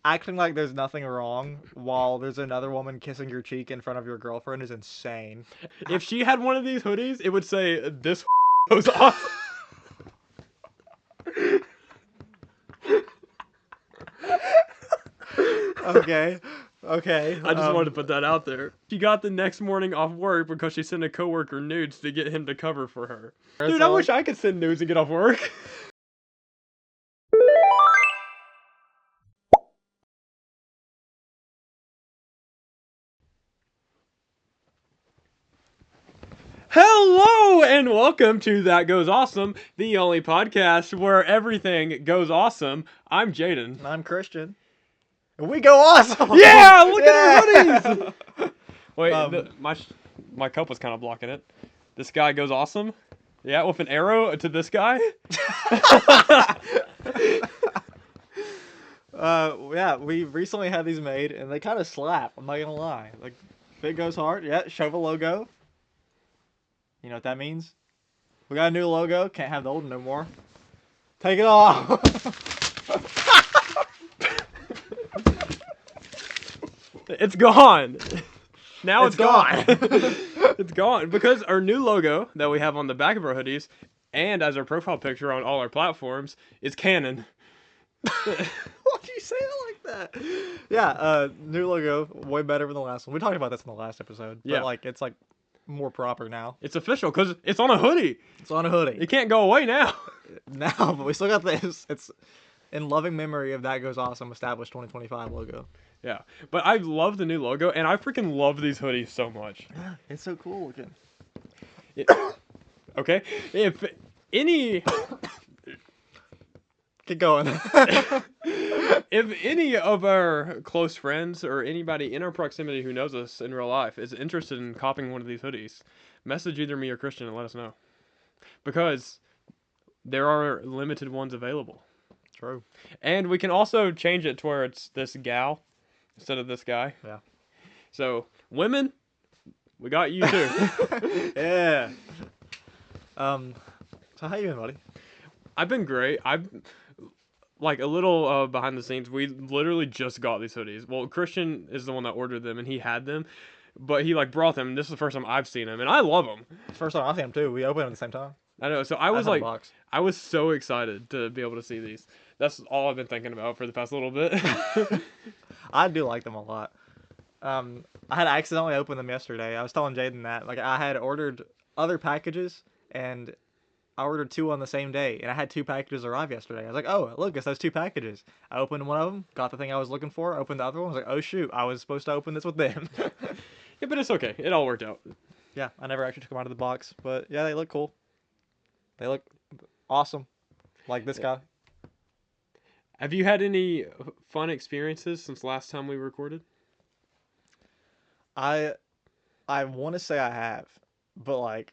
acting like there's nothing wrong while there's another woman kissing your cheek in front of your girlfriend is insane. If she had one of these hoodies, it would say, "This goes awesome." Okay. Okay. I just wanted to put that out there. She got the next morning off work because she sent a coworker nudes to get him to cover for her. Dude, I wish I could send nudes and get off work. Hello and welcome to That Goes Awesome, the only podcast where everything goes awesome. I'm Jaden. I'm Christian. And we go awesome! Yeah, look at our hoodies! Wait, my cup was kind of blocking it. This guy goes awesome? Yeah, with an arrow to this guy? Yeah, we recently had these made, and they kind of slap, I'm not gonna lie. Like, fit goes hard. Yeah, show the logo. You know what that means? We got a new logo, can't have the old no more. Take it off! It's gone! Now it's gone. It's gone because our new logo that we have on the back of our hoodies and as our profile picture on all our platforms is canon. Why'd you say it like that? Yeah, new logo, way better than the last one. We talked about this in the last episode. But, Yeah. it's, more proper now. It's official because it's on a hoodie. It's on a hoodie. It can't go away now. Now, but we still got this. It's in loving memory of That Goes Awesome established 2025 logo. Yeah, but I love the new logo, and I freaking love these hoodies so much. Yeah, it's so cool looking. Okay, if any... Keep going. If any of our close friends or anybody in our proximity who knows us in real life is interested in copying one of these hoodies, message either me or Christian and let us know. Because there are limited ones available. True. And we can also change it to where it's this gal instead of this guy. Yeah. So, women, we got you too. Yeah. So how you been, buddy? I've been great. Like a little behind the scenes, we literally just got these hoodies. Well, Christian is the one that ordered them and he had them, but he like brought them. And this is the first time I've seen them and I love them. First time I've seen them too. We opened them at the same time. I know. So I was had a like, box. I was so excited to be able to see these. That's all I've been thinking about for the past little bit. I do like them a lot. I had accidentally opened them yesterday. I was telling Jaden that I had ordered other packages and I ordered 2 on the same day, and I had 2 packages arrive yesterday. I was like, oh, look, it's those 2 packages. I opened one of them, got the thing I was looking for, opened the other one, I was like, oh shoot, I was supposed to open this with them. Yeah, but it's okay. It all worked out. Yeah, I never actually took them out of the box, but yeah, they look cool. They look awesome. Like this guy. Have you had any fun experiences since last time we recorded? I want to say I have, but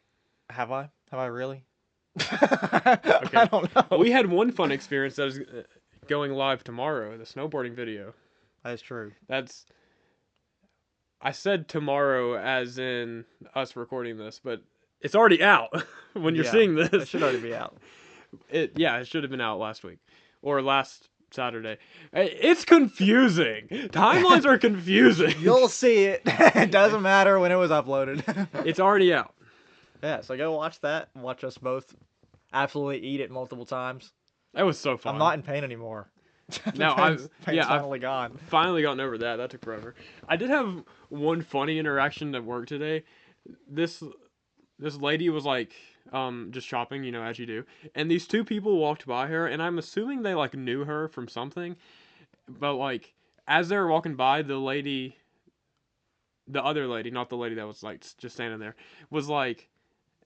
have I? Have I really? Okay. I don't know. We had one fun experience that is going live tomorrow, the snowboarding video. That is true. I said tomorrow as in us recording this, but it's already out when you're seeing this. It should already be out. It should have been out last week or last Saturday. It's confusing. Timelines are confusing. You'll see it. It doesn't matter when it was uploaded. It's already out. Yeah, so go watch that and watch us both absolutely eat it multiple times. That was so fun. I'm not in pain anymore. Now Pain's I've finally gone. finally gotten over that. That took forever. I did have one funny interaction at work today. This lady was like just shopping, you know, as you do, and these 2 people walked by her, and I'm assuming they like knew her from something, but like as they were walking by, the other lady, not the lady that was like just standing there, was like,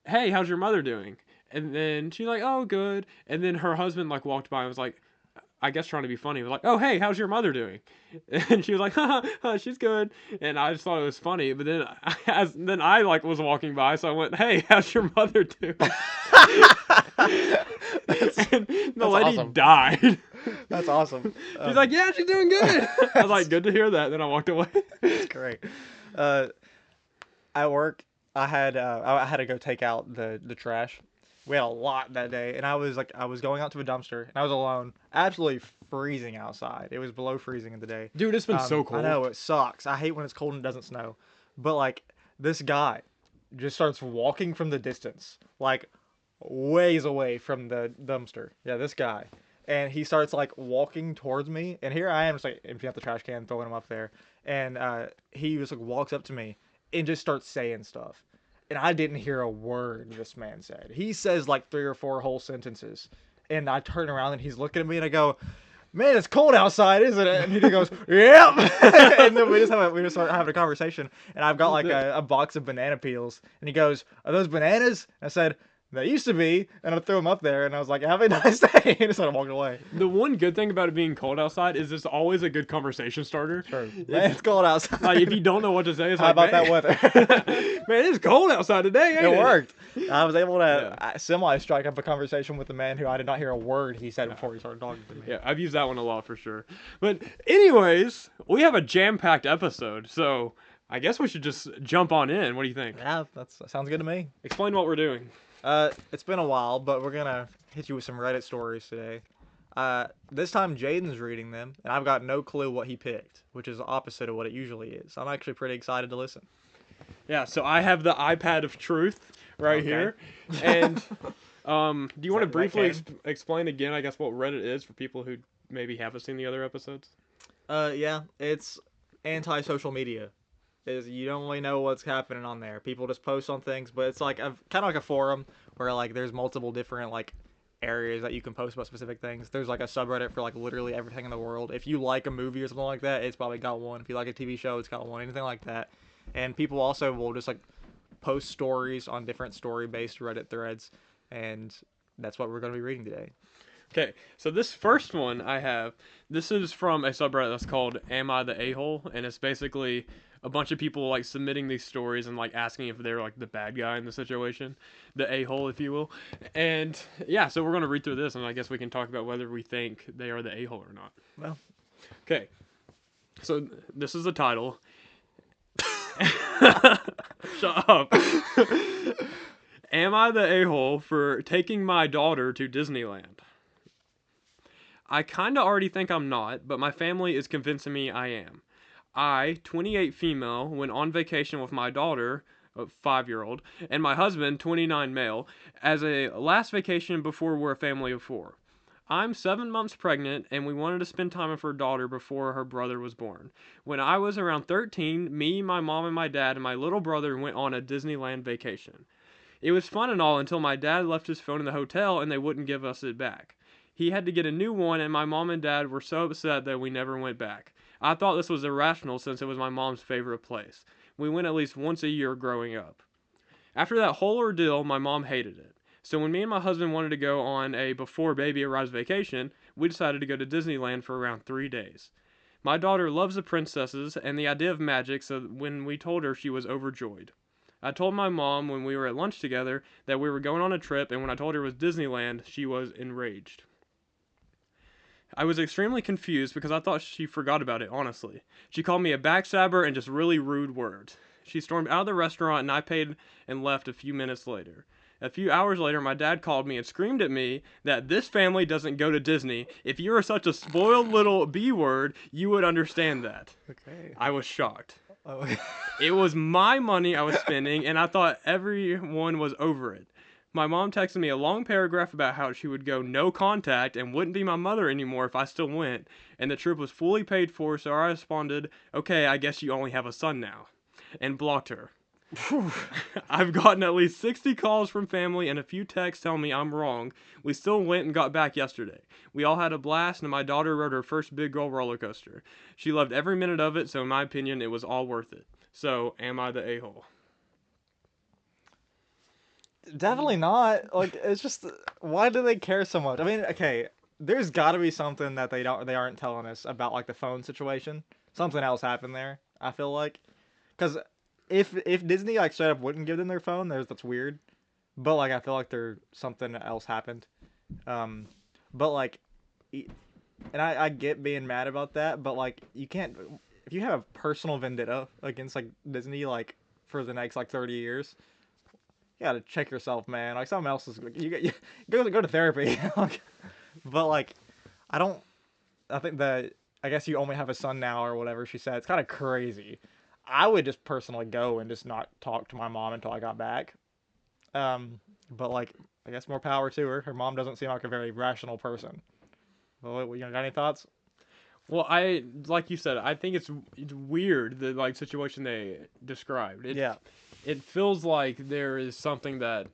hey, how's your mother doing? And then she's like, oh, good. And then her husband like walked by and was like, I guess trying to be funny, was like, oh, hey, how's your mother doing? And she was like, haha, she's good. And I just thought it was funny. But then I like was walking by, so I went, hey, how's your mother doing? And the lady awesome. died. That's awesome. She's like, yeah, she's doing good. I was like, good to hear that. Then I walked away. That's great. At work, I had to go take out the trash. We had a lot that day, and I was going out to a dumpster, and I was alone. Absolutely freezing outside. It was below freezing in the day. Dude, it's been so I cold. know it sucks. I hate when it's cold and it doesn't snow. But like this guy just starts walking from the distance, like ways away from the dumpster. Yeah, this guy. And he starts like walking towards me, and here I am just like emptying out the trash can, throwing him up there. And he just like walks up to me and just starts saying stuff. And I didn't hear a word this man said. He says like 3 or 4 whole sentences. And I turn around and he's looking at me and I go, "Man, it's cold outside, isn't it?" And he goes, "Yep." And then we just start having a conversation. And I've got like a box of banana peels. And he goes, "Are those bananas?" And I said, "They used to be." And I threw them up there. And I was like, "Have a nice day." And I started walking away. The one good thing about it being cold outside is it's always a good conversation starter. Sure. Man, it's cold outside. Like, if you don't know what to say, it's How like, about man, that weather? man, it's cold outside today, ain't it? It worked. I was able to semi-strike up a conversation with a man who I did not hear a word he said before he started talking to me. Yeah, I've used that one a lot for sure. But anyways, we have a jam-packed episode, so I guess we should just jump on in. What do you think? Yeah, that sounds good to me. Explain what we're doing. It's been a while, but we're gonna hit you with some Reddit stories today. This time Jaden's reading them, and I've got no clue what he picked, which is the opposite of what it usually is. I'm actually pretty excited to listen. Yeah, so I have the iPad of truth right here, and do you want to briefly explain again, I guess, what Reddit is for people who maybe haven't seen the other episodes? Yeah, it's anti-social media. You don't really know what's happening on there. People just post on things, but it's like kind of like a forum where like there's multiple different like areas that you can post about specific things. There's like a subreddit for like literally everything in the world. If you like a movie or something like that, it's probably got one. If you like a TV show, it's got one. Anything like that. And people also will just like post stories on different story-based Reddit threads, and that's what we're going to be reading today. Okay, so this first one I have, this is from a subreddit that's called Am I the A-Hole? And it's basically a bunch of people like submitting these stories and like asking if they're like the bad guy in the situation, the A-hole, if you will. And yeah, so we're going to read through this, and I guess we can talk about whether we think they are the A-hole or not. Well, okay, so this is the title. Shut up. Am I the a-hole for taking my daughter to Disneyland? I kinda already think I'm not, but my family is convincing me I am. I, 28 female, went on vacation with my daughter, a 5-year-old, and my husband, 29 male, as a last vacation before we're a family of 4. I'm 7 months pregnant, and we wanted to spend time with her daughter before her brother was born. When I was around 13, me, my mom, and my dad, and my little brother went on a Disneyland vacation. It was fun and all until my dad left his phone in the hotel and they wouldn't give us it back. He had to get a new one, and my mom and dad were so upset that we never went back. I thought this was irrational since it was my mom's favorite place. We went at least once a year growing up. After that whole ordeal, my mom hated it. So when me and my husband wanted to go on a before baby arrives vacation, we decided to go to Disneyland for around 3 days. My daughter loves the princesses and the idea of magic, so when we told her, she was overjoyed. I told my mom when we were at lunch together that we were going on a trip, and when I told her it was Disneyland, she was enraged. I was extremely confused because I thought she forgot about it, honestly. She called me a backstabber and just really rude words. She stormed out of the restaurant and I paid and left a few minutes later. A few hours later, my dad called me and screamed at me that this family doesn't go to Disney. If you were such a spoiled little B-word, you would understand that. okay. I was shocked. Oh. It was my money I was spending, and I thought everyone was over it. My mom texted me a long paragraph about how she would go no contact and wouldn't be my mother anymore if I still went, and the trip was fully paid for, so I responded, "Okay, I guess you only have a son now," and blocked her. I've gotten at least 60 calls from family and a few texts telling me I'm wrong. We still went and got back yesterday. We all had a blast, and my daughter rode her first big girl roller coaster. She loved every minute of it, so in my opinion, it was all worth it. So, am I the a-hole? Definitely not. Like, it's just, why do they care so much? I mean, okay, there's got to be something that they aren't telling us about, like the phone situation. Something else happened there. I feel like, because if Disney like straight up wouldn't give them their phone, that's weird. But like, I feel like something else happened. But like, and I get being mad about that, but like, you can't, if you have a personal vendetta against like Disney like for the next like 30 years. You gotta check yourself, man. Like, something else is, you go to therapy. But like, I don't, I think that I guess you only have a son now or whatever she said. It's kind of crazy. I would just personally go and just not talk to my mom until I got back. Um, but like I guess more power to her. Her mom doesn't seem like a very rational person. Well, got any thoughts? Well, like you said, I think it's weird the like situation they described. Yeah. It feels like there is something that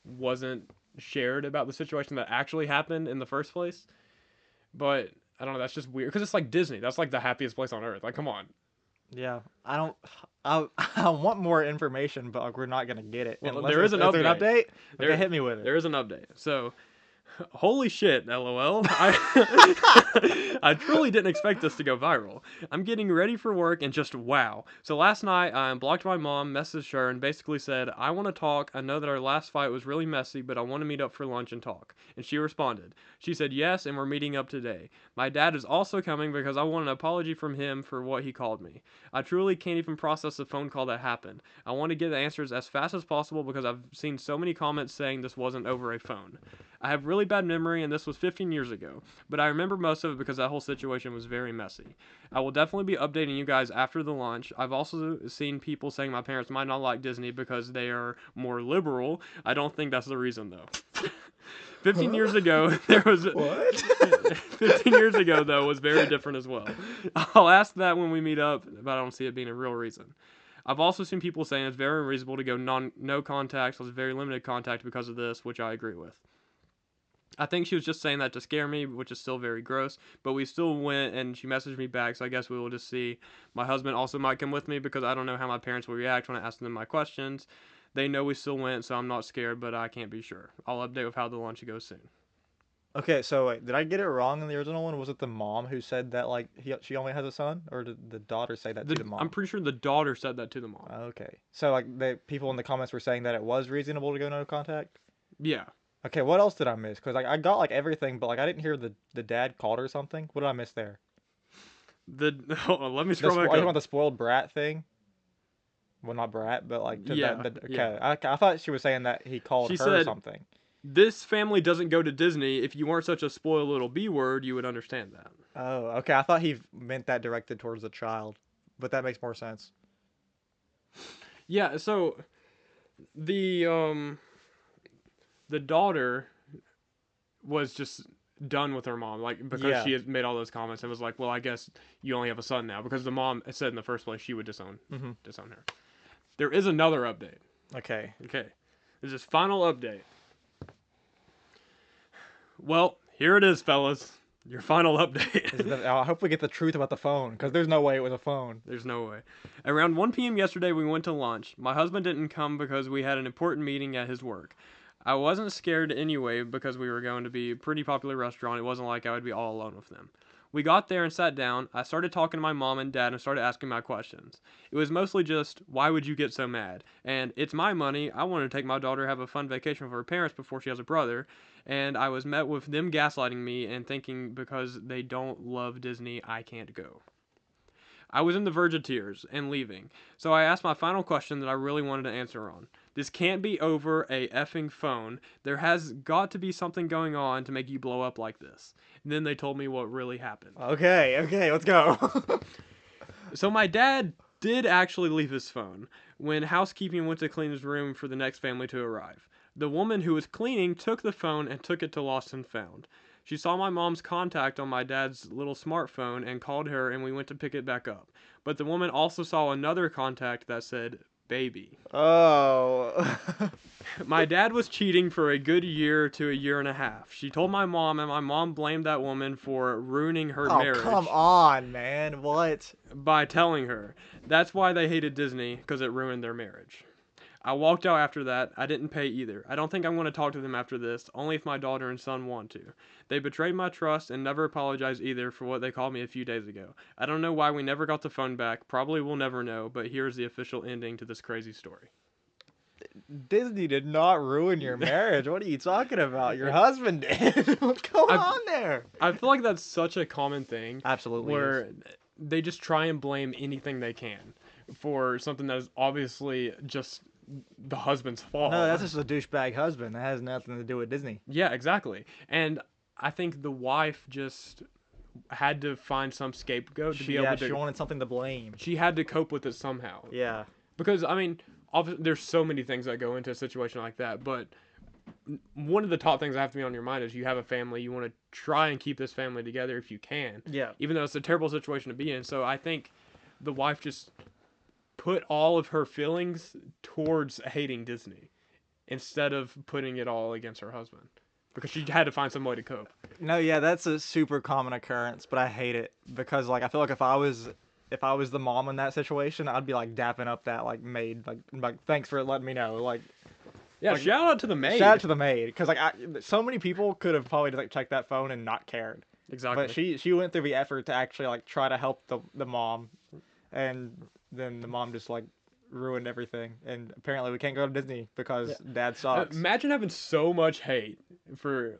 wasn't shared about the situation that actually happened in the first place. But I don't know. That's just weird because it's like Disney. That's like the happiest place on earth. Like, come on. Yeah. I don't. I want more information, but like, we're not gonna get it Well, unless there is an is there an update. update. Okay, There, hit me with it. there is an update. So holy shit, LOL. I truly didn't expect this to go viral. I'm getting ready for work and just wow. So last night I blocked my mom, messaged her, and basically said, I want to talk. I know that our last fight was really messy, but I want to meet up for lunch and talk. And she responded. She said yes, and we're meeting up today. My dad is also coming because I want an apology from him for what he called me. I truly can't even process the phone call that happened. I want to get the answers as fast as possible because I've seen so many comments saying this wasn't over a phone. I have really bad memory, and this was 15 years ago, but I remember most of it because that whole situation was very messy. I will definitely be updating you guys after the launch. I've also seen people saying my parents might not like Disney because they are more liberal. I don't think that's the reason, though. 15 years ago, there was... What? 15 years ago, though, was very different as well. I'll ask that when we meet up, but I don't see it being a real reason. I've also seen people saying it's very unreasonable to go no contact, so it's very limited contact because of this, which I agree with. I think she was just saying that to scare me, which is still very gross, but we still went and she messaged me back, so I guess we will just see. My husband also might come with me because I don't know how my parents will react when I ask them my questions. They know we still went, so I'm not scared, but I can't be sure. I'll update with how the lunch goes soon. Okay, so wait, did I get it wrong in the original one? Was it the mom who said that like she only has a son, or did the daughter say that to the I'm mom? pretty sure the daughter said that to the mom. Okay, so like the people in the comments were saying that it was reasonable to go no contact. Yeah. Okay, what else did I miss? Because like I got like everything, but like I didn't hear the dad called her something. What did I miss there? Hold on, let me scroll back Are you talking about up. the spoiled brat thing? Well, not brat, but like to Yeah, yeah. okay. I thought she was saying that he called She her said, something. this family doesn't go to Disney. If you weren't such a spoiled little B word, you would understand that. Oh, okay. I thought he meant that directed towards the child, but that makes more sense. Yeah, so the um the daughter was just done with her mom, like because Yeah. she had made all those comments and was like, well, I guess you only have a son now because the mom said in the first place she would Mhm. disown her. There is another update. Okay. Okay, this is final update. Well, here it is, fellas. Your final update. I hope we get the truth about the phone, because there's no way it was a phone. There's no way. Around 1 p.m. yesterday, we went to lunch. My husband didn't come because we had an important meeting at his work. I wasn't scared anyway because we were going to be a pretty popular restaurant. It wasn't like I would be all alone with them. We got there and sat down. I started talking to my mom and dad and started asking my questions. It was mostly just, why would you get so mad? And it's my money. I wanted to take my daughter have a fun vacation with her parents before she has a brother. And I was met with them gaslighting me and thinking because they don't love Disney, I can't go. I was in the verge of tears and leaving, so I asked my final question that I really wanted to answer on. This can't be over a effing phone. There has got to be something going on to make you blow up like this. And then they told me what really happened. Okay, let's go. So my dad did actually leave his phone when housekeeping went to clean his room for the next family to arrive. The woman who was cleaning took the phone and took it to Lost and Found. She saw my mom's contact on my dad's little smartphone and called her, and we went to pick it back up. But the woman also saw another contact that said, baby. Oh. My dad was cheating for a good year to a year and a half. She told my mom, and my mom blamed that woman for ruining her Oh, marriage come on, man. What? by telling her. That's why they hated Disney, because it ruined their marriage. I walked out after that. I didn't pay either. I don't think I'm going to talk to them after this, only if my daughter and son want to. They betrayed my trust and never apologized either for what they called me a few days ago. I don't know why we never got the phone back. Probably we'll never know, but here's the official ending to this crazy story. Disney did not ruin your marriage. What are you talking about? Your husband did. What's going on there? I feel like that's such a common thing Absolutely where is. they just try and blame anything they can for something that is obviously just the husband's fault. No, that's just a douchebag husband. That has nothing to do with Disney. Yeah, exactly. And I think the wife just had to find some scapegoat to be Yeah, able she to. wanted something to blame. She had to cope with it somehow. Yeah. Because I mean, there's so many things that go into a situation like that, but one of the top things that have to be on your mind is you have a family. You want to try and keep this family together if you can, Yeah. even though it's a terrible situation to be in. So I think the wife just put all of her feelings towards hating Disney instead of putting it all against her husband because she had to find some way to cope. No, yeah, that's a super common occurrence, but I hate it because like I feel like if I was the mom in that situation, I'd be like dapping up that like maid, like thanks for letting me know, Yeah, like shout out to the maid. shout out to the maid, because so many people could have probably like checked that phone and not cared, Exactly. but she went through the effort to actually like try to help the mom, and then the mom just like ruined everything, and apparently we can't go to Disney because Dad sucks. Imagine having so much hate for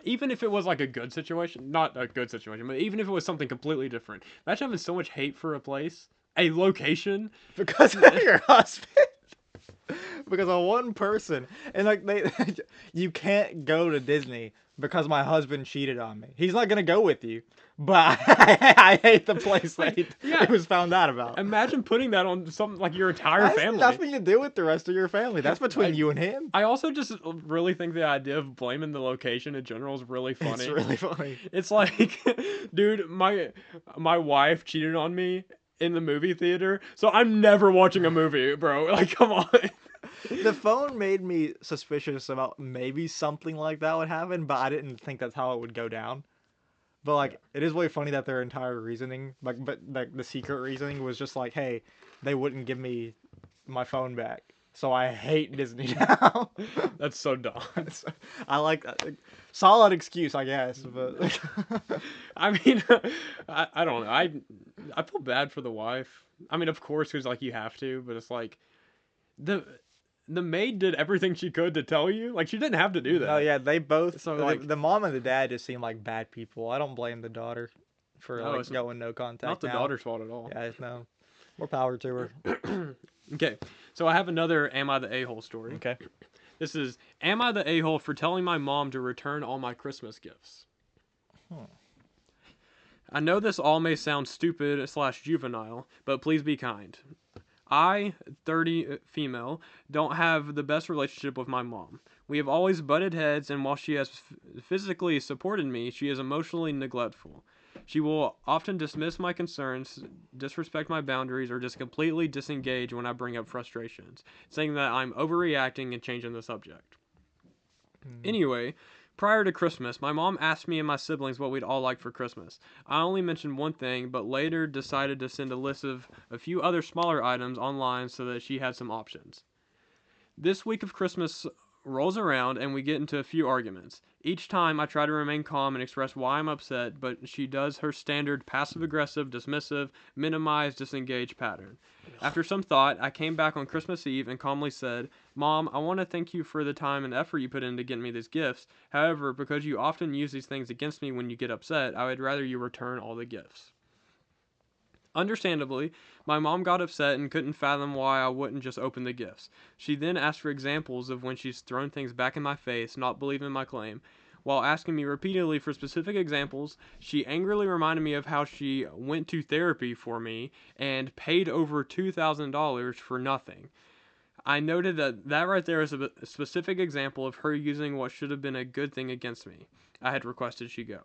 even if it was like a good situation, not a good situation, but even if it was something completely different. Imagine having so much hate for a place, a location. Because of your husband. Because of one person, and like you can't go to Disney because my husband cheated on me. He's not gonna go with you, but I hate the place that it was found out about. Imagine putting that on something like your entire That has family. nothing to do with the rest of your family. That's between you and him. I also just really think the idea of blaming the location in general is really funny. It's really funny. It's like, dude, my wife cheated on me in the movie theater, so I'm never watching a movie, bro. Like, come on. The phone made me suspicious about maybe something like that would happen, but I didn't think that's how it would go down. But like, it is really funny that their entire reasoning, but like the secret reasoning was just like, hey, they wouldn't give me my phone back, so I hate Disney now. That's so dumb. I like that. Solid excuse, I guess, but I mean, I don't know. I feel bad for the wife. I mean, of course, because like you have to, but it's like the maid did everything she could to tell you. Like she didn't have to do that. Oh yeah, they both. So, the mom and the dad just seem like bad people. I don't blame the daughter for No, like it's going no contact. not the now. daughter's fault at all. Yeah, no. More power to her. Okay, so I have another "Am I the a-hole" story. Okay. This is "Am I the a-hole for telling my mom to return all my Christmas gifts?" I know this all may sound stupid / juvenile, but please be kind. I, 30 female, don't have the best relationship with my mom. We have always butted heads, and while she has physically supported me, she is emotionally neglectful. She will often dismiss my concerns, disrespect my boundaries, or just completely disengage when I bring up frustrations, saying that I'm overreacting and changing the subject. Anyway, prior to Christmas, my mom asked me and my siblings what we'd all like for Christmas. I only mentioned one thing, but later decided to send a list of a few other smaller items online so that she had some options. This week of Christmas rolls around and we get into a few arguments. Each time I try to remain calm and express why I'm upset, but she does her standard passive-aggressive, dismissive, minimize, disengage pattern. After some thought, I came back on Christmas Eve and calmly said, "Mom, I want to thank you for the time and effort you put into getting me these gifts. However, because you often use these things against me when you get upset, I would rather you return all the gifts." Understandably, my mom got upset and couldn't fathom why I wouldn't just open the gifts. She then asked for examples of when she's thrown things back in my face, not believing my claim. While asking me repeatedly for specific examples, she angrily reminded me of how she went to therapy for me and paid over $2,000 for nothing. I noted that right there is a specific example of her using what should have been a good thing against me. I had requested she go.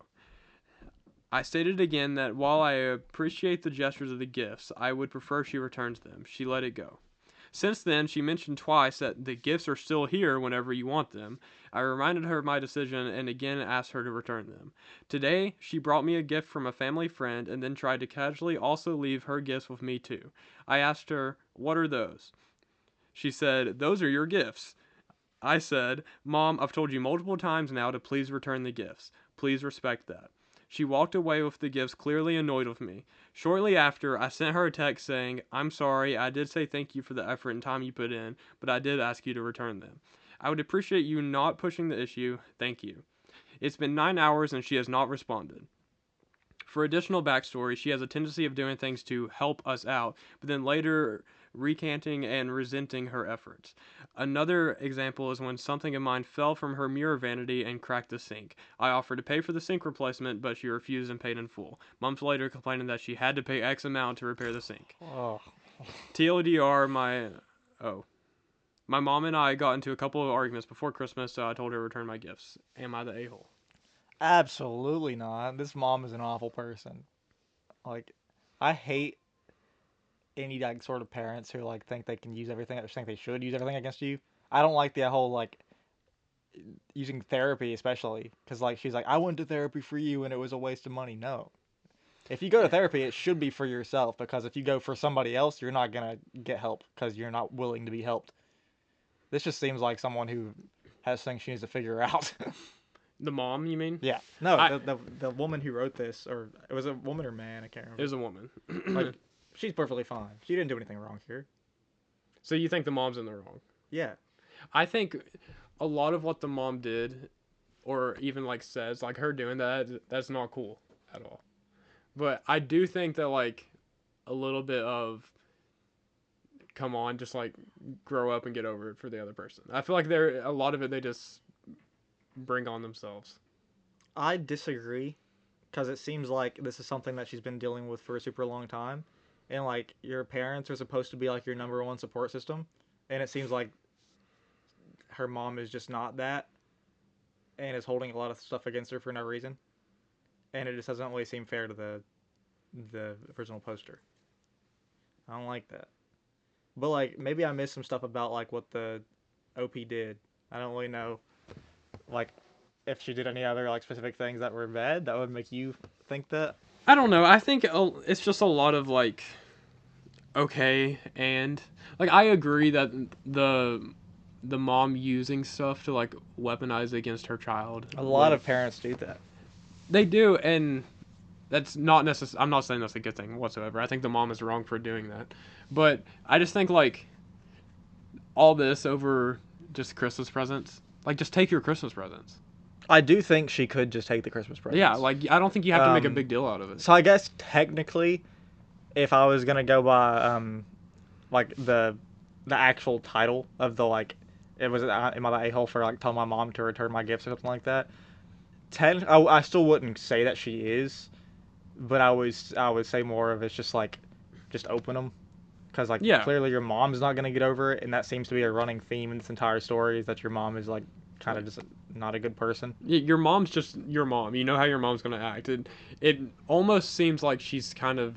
I stated again that while I appreciate the gestures of the gifts, I would prefer she returns them. She let it go. Since then, she mentioned twice that the gifts are still here whenever you want them. I reminded her of my decision and again asked her to return them. Today, she brought me a gift from a family friend and then tried to casually also leave her gifts with me too. I asked her, "What are those?" She said, "Those are your gifts." I said, "Mom, I've told you multiple times now to please return the gifts. Please respect that." She walked away with the gifts, clearly annoyed with me. Shortly after, I sent her a text saying, "I'm sorry, I did say thank you for the effort and time you put in, but I did ask you to return them. I would appreciate you not pushing the issue. Thank you." It's been 9 hours and she has not responded. For additional backstory, she has a tendency of doing things to help us out, but then later recanting and resenting her efforts. Another example is when something of mine fell from her mirror vanity and cracked the sink. I offered to pay for the sink replacement, but she refused and paid in full. Months later, complaining that she had to pay X amount to repair the sink. Oh. TLDR, my mom and I got into a couple of arguments before Christmas, so I told her to return my gifts. Am I the a-hole? Absolutely not. This mom is an awful person. Like, I hate any like sort of parents who like think they can use everything or think they should use everything against you. I don't like the whole like using therapy, especially because like she's like, I went to therapy for you and it was a waste of money. No, if you go to therapy, it should be for yourself, because if you go for somebody else, you're not gonna get help because you're not willing to be helped. This just seems like someone who has things she needs to figure out. The mom, you mean? Yeah. No, I, the woman who wrote this, or it was a woman or man, I can't it remember. was a woman. Like, she's perfectly fine. She didn't do anything wrong here. So you think the mom's in the wrong? Yeah. I think a lot of what the mom did, or even like says, like her doing that, that's not cool at all. But I do think that like a little bit of, come on, just like grow up and get over it for the other person. I feel like a lot of it they just bring on themselves. I disagree, because it seems like this is something that she's been dealing with for a super long time. And like your parents are supposed to be like your number one support system, and it seems like her mom is just not that, and is holding a lot of stuff against her for no reason. And it just doesn't really seem fair to the original poster. I don't like that. But like maybe I missed some stuff about like what the OP did. I don't really know like if she did any other like specific things that were bad that would make you think that. I don't know. I think it's just a lot of like, okay, and like I agree that the mom using stuff to like weaponize against her child. A lot of parents do that. They do, and that's not necessary. I'm not saying that's a good thing whatsoever. I think the mom is wrong for doing that, but I just think like all this over just Christmas presents. Like, just take your Christmas presents. I do think she could just take the Christmas presents. Yeah, like I don't think you have to make a big deal out of it. So I guess technically, if I was gonna go by like the actual title of the like, it was am I the a-hole for like telling my mom to return my gifts or something like that. I still wouldn't say that she is, but I would say more of it's just like, just open them, because like clearly your mom's not gonna get over it, and that seems to be a running theme in this entire story, is that your mom is like kind of just not a good person. Your mom's just your mom. You know how your mom's gonna act. It almost seems like she's kind of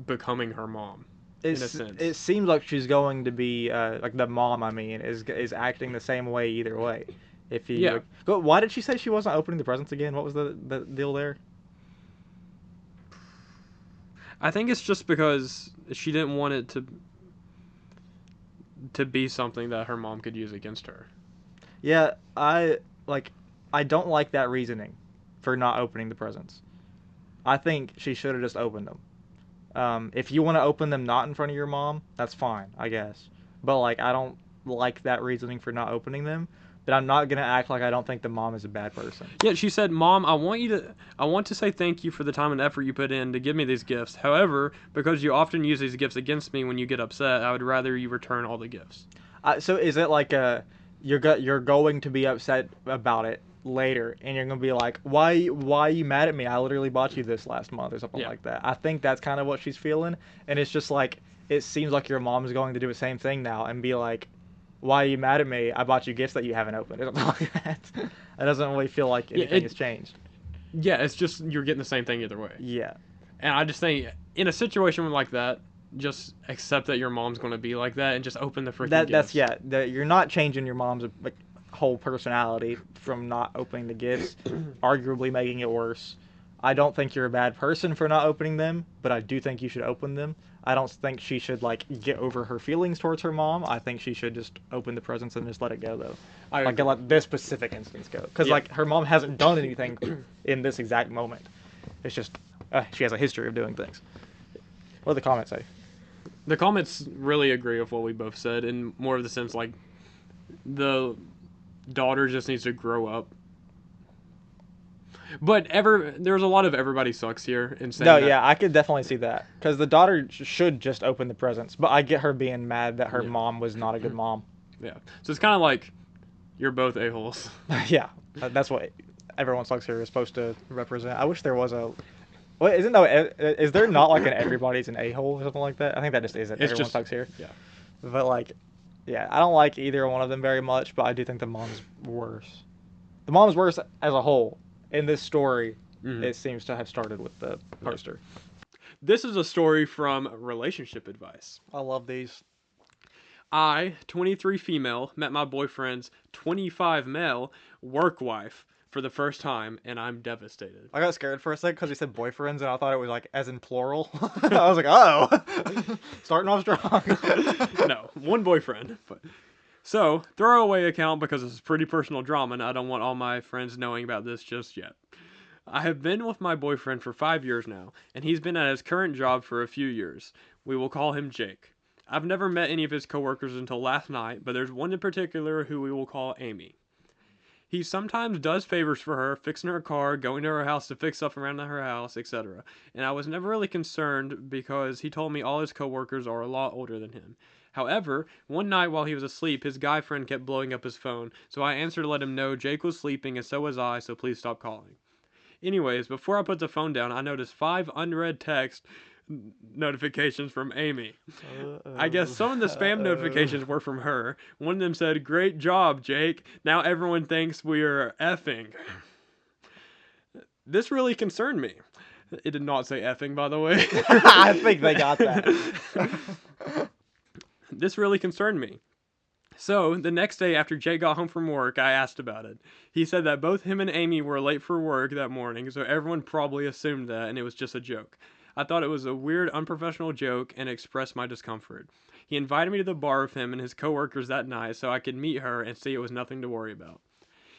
becoming her mom in a sense. It seems like she's going to be like the mom. I mean, is acting the same way either way. If you like, why did she say she wasn't opening the presents again? What was the deal there? I think it's just because she didn't want it to be something that her mom could use against her. Yeah, I don't like that reasoning for not opening the presents. I think she should have just opened them. If you want to open them not in front of your mom, that's fine, I guess. But like, I don't like that reasoning for not opening them. But I'm not gonna act like I don't think the mom is a bad person. Yeah, she said, "Mom, I want to say thank you for the time and effort you put in to give me these gifts. However, because you often use these gifts against me when you get upset, I would rather you return all the gifts." So is it like you're going to be upset about it later, and you're gonna be like, why are you mad at me? I literally bought you this last month or something like that. I think that's kind of what she's feeling, and it's just like, it seems like your mom's going to do the same thing now and be like, why are you mad at me? I bought you gifts that you haven't opened or something like that. It doesn't really feel like anything has changed. Yeah, it's just you're getting the same thing either way. Yeah. And I just think in a situation like that, just accept that your mom's going to be like that and just open the freaking gifts. You're not changing your mom's like whole personality from not opening the gifts, arguably making it worse. I don't think you're a bad person for not opening them, but I do think you should open them. I don't think she should like get over her feelings towards her mom. I think she should just open the presents and just let it go, though. Let this specific instance go, because like her mom hasn't done anything in this exact moment. It's just she has a history of doing things. What do the comments say? The comments really agree with what we both said, in more of the sense like the daughter just needs to grow up. But there's a lot of everybody sucks here in saying No, that. yeah, I could definitely see that because the daughter should just open the presents, but I get her being mad that her Yeah. mom was not a good mom. Yeah. So it's kind of like you're both a-holes. Yeah, that's what everyone sucks here is supposed to represent. I wish there was a. What isn't though? Is there not like an everybody's an a-hole or something like that? I think that just isn't. It's Everyone just sucks here. yeah. But like, yeah, I don't like either one of them very much, but I do think the mom's worse. The mom's worse as a whole in this story. Mhm. It seems to have started with the poster. This is a story from Relationship Advice. I love these. I, 23 female, met my boyfriend's 25 male work wife for the first time, and I'm devastated. I got scared for a second because he said boyfriends, and I thought it was like as in plural. I was like, oh, starting off strong. No, one boyfriend. So, throwaway account because this is pretty personal drama, and I don't want all my friends knowing about this just yet. I have been with my boyfriend for 5 years now, and he's been at his current job for a few years. We will call him Jake. I've never met any of his coworkers until last night, but there's one in particular who we will call Amy. He sometimes does favors for her, fixing her car, going to her house to fix stuff around her house, etc. And I was never really concerned because he told me all his coworkers are a lot older than him. However, one night while he was asleep, his guy friend kept blowing up his phone, so I answered to let him know Jake was sleeping and so was I, so please stop calling. Anyways, before I put the phone down, I noticed 5 unread text notifications from Amy. I guess some of the spam notifications were from her. One of them said, "Great job, Jake. Now everyone thinks we are effing." This really concerned me. It did not say effing, by the way. I think they got that. This really concerned me. So, the next day after Jay got home from work, I asked about it. He said that both him and Amy were late for work that morning, so everyone probably assumed that, and it was just a joke. I thought it was a weird, unprofessional joke and expressed my discomfort. He invited me to the bar with him and his coworkers that night so I could meet her and see it was nothing to worry about.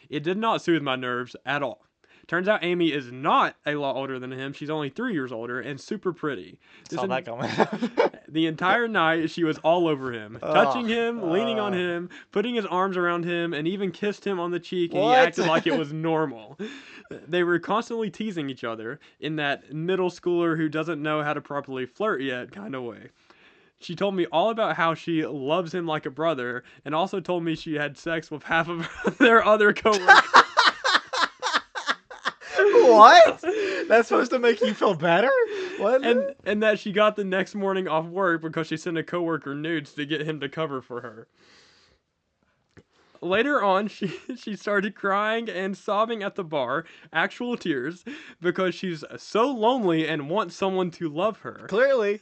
It did not soothe my nerves at all. Turns out Amy is not a lot older than him. She's only 3 years older and super pretty. Saw that coming. The entire night, she was all over him, touching him, leaning on him, putting his arms around him, and even kissed him on the cheek, and he acted like it was normal. They were constantly teasing each other in that middle schooler who doesn't know how to properly flirt yet kind of way. She told me all about how she loves him like a brother, and also told me she had sex with half of their other coworkers. What? That's supposed to make you feel better? What? And that she got the next morning off work because she sent a coworker nudes to get him to cover for her. Later on, she started crying and sobbing at the bar, actual tears, because she's so lonely and wants someone to love her. Clearly.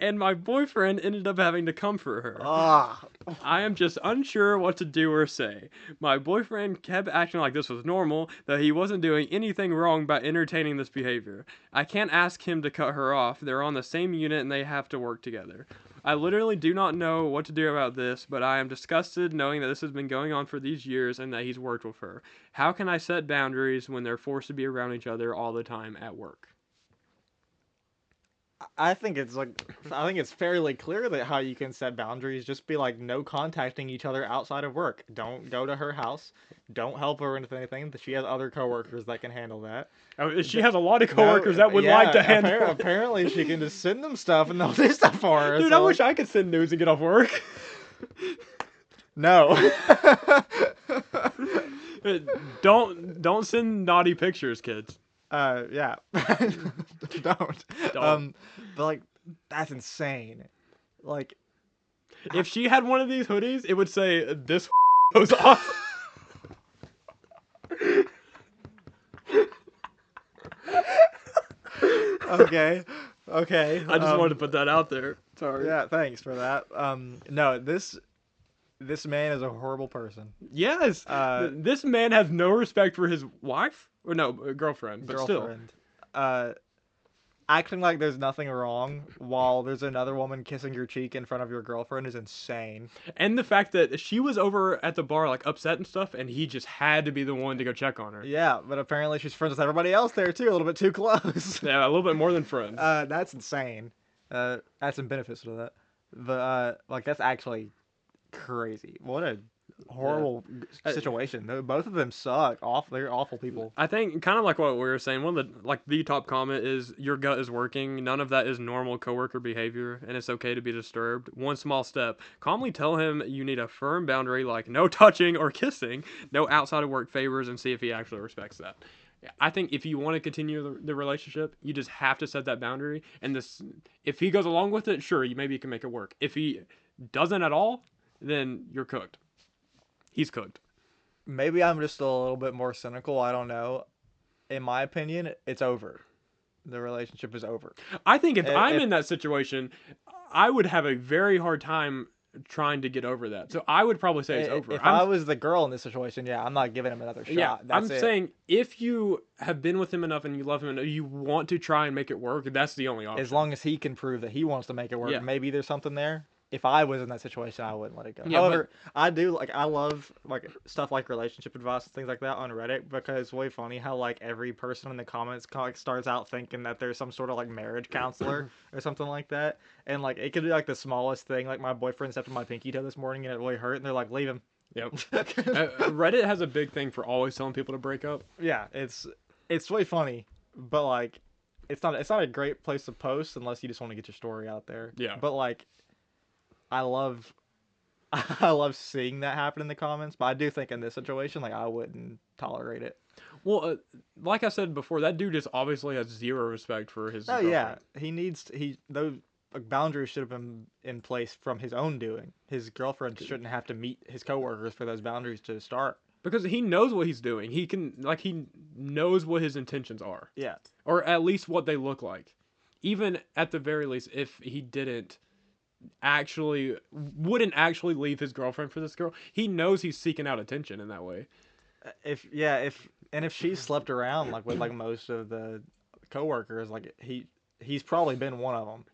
And my boyfriend ended up having to comfort her. Ah. I am just unsure what to do or say. My boyfriend kept acting like this was normal, that he wasn't doing anything wrong by entertaining this behavior. I can't ask him to cut her off. They're on the same unit and they have to work together. I literally do not know what to do about this, but I am disgusted knowing that this has been going on for these years and that he's worked with her. How can I set boundaries when they're forced to be around each other all the time at work? I think it's fairly clear that how you can set boundaries. Just be like no contacting each other outside of work. Don't go to her house. Don't help her with anything. She has other coworkers that can handle that. Oh, she has a lot of coworkers that would like to handle it. Apparently, she can just send them stuff and they'll do stuff for her. Dude, I wish I could send news and get off work. No. Don't send naughty pictures, kids. Yeah. Don't. But like, that's insane. Like, if she had one of these hoodies, it would say, "This goes off." Okay. I just wanted to put that out there. Sorry. Yeah, thanks for that. No, this man is a horrible person. Yes. This man has no respect for his wife, or no, girlfriend, but still. Acting like there's nothing wrong while there's another woman kissing your cheek in front of your girlfriend is insane. And the fact that she was over at the bar, like, upset and stuff, and he just had to be the one to go check on her. Yeah, but apparently she's friends with everybody else there, too. A little bit too close. Yeah, a little bit more than friends. That's insane. That's some benefits to that. But, like, that's actually crazy. What a horrible Uh, situation. Both of them suck. Awful. They're awful people. I think kind of like what we were saying. One of the top comment is your gut is working. None of that is normal coworker behavior, and it's okay to be disturbed. One small step: calmly tell him you need a firm boundary, like no touching or kissing, no outside of work favors, and see if he actually respects that. I think if you want to continue the relationship, you just have to set that boundary. And if he goes along with it, sure, maybe you can make it work. If he doesn't at all, then you're cooked. He's cooked. Maybe I'm just a little bit more cynical. I don't know. In my opinion, it's over. The relationship is over. I think if I'm If in that situation, I would have a very hard time trying to get over that. So I would probably say it's over. if I was the girl in this situation, yeah, I'm not giving him another shot. Yeah, That's I'm it. saying if you have been with him enough and you love him enough, you want to try and make it work, that's the only option. As long as he can prove that he wants to make it work, Yeah. maybe there's something there. If I was in that situation, I wouldn't let it go. Yeah, However, I do I love like stuff like relationship advice and things like that on Reddit because it's way funny how like every person in the comments like starts out thinking that there's some sort of like marriage counselor or something like that, and like it could be like the smallest thing. Like my boyfriend stepped on my pinky toe this morning and it really hurt, and they're like, leave him. Yep. Reddit has a big thing for always telling people to break up. Yeah, it's really funny, but like it's not a great place to post unless you just want to get your story out there. Yeah. But like I love I love seeing that happen in the comments, but I do think in this situation like I wouldn't tolerate it. Well, like I said before, that dude just obviously has zero respect for his Oh girlfriend. yeah, those boundaries should have been in place from his own doing. His girlfriend shouldn't have to meet his coworkers for those boundaries to start. Because he knows what he's doing. He knows what his intentions are. Yeah. Or at least what they look like. Even at the very least, if he wouldn't actually leave his girlfriend for this girl, he knows he's seeking out attention in that way. If she slept around like with like most of the coworkers, like he's probably been one of them.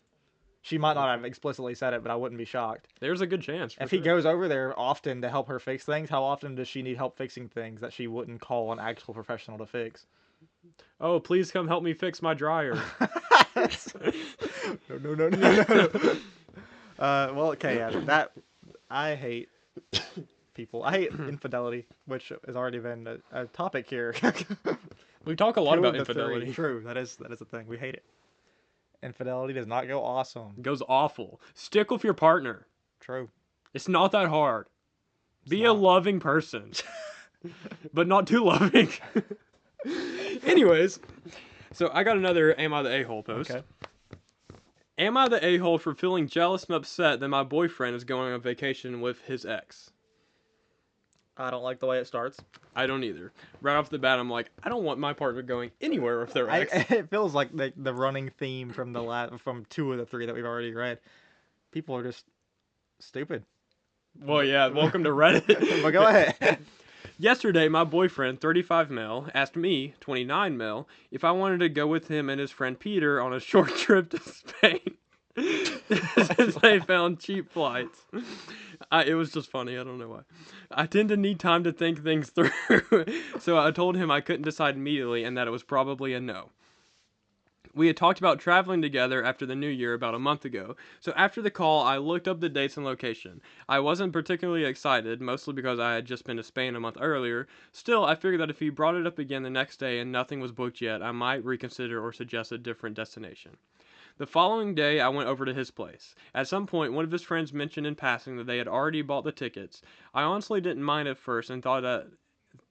She might not have explicitly said it, but I wouldn't be shocked. There's a good chance. If he goes over there often to help her fix things, how often does she need help fixing things that she wouldn't call an actual professional to fix? Oh, please come help me fix my dryer. No. Well, okay, yeah, that I hate people. I hate infidelity, which has already been a topic here. We talk a lot Two about of the three. infidelity. True, that is a thing. We hate it. Infidelity does not go awesome. It goes awful. Stick with your partner. True. It's not that hard. Be a not. loving person, but not too loving. Anyways, so I got another Am I the A-hole post. Okay. Am I the a-hole for feeling jealous and upset that my boyfriend is going on vacation with his ex? I don't like the way it starts. I don't either. Right off the bat, I'm like, I don't want my partner going anywhere with their ex. It feels like the running theme from from two of the three that we've already read. People are just stupid. Well, yeah, welcome to Reddit. But go ahead. Yesterday, my boyfriend, 35 male, asked me, 29 male, if I wanted to go with him and his friend Peter on a short trip to Spain. Since they found cheap flights. It was just funny, I don't know why. I tend to need time to think things through, so I told him I couldn't decide immediately and that it was probably a no. We had talked about traveling together after the new year about a month ago, so after the call I looked up the dates and location. I wasn't particularly excited, mostly because I had just been to Spain a month earlier. Still, I figured that if he brought it up again the next day and nothing was booked yet, I might reconsider or suggest a different destination. The following day, I went over to his place. At some point, one of his friends mentioned in passing that they had already bought the tickets. I honestly didn't mind at first and thought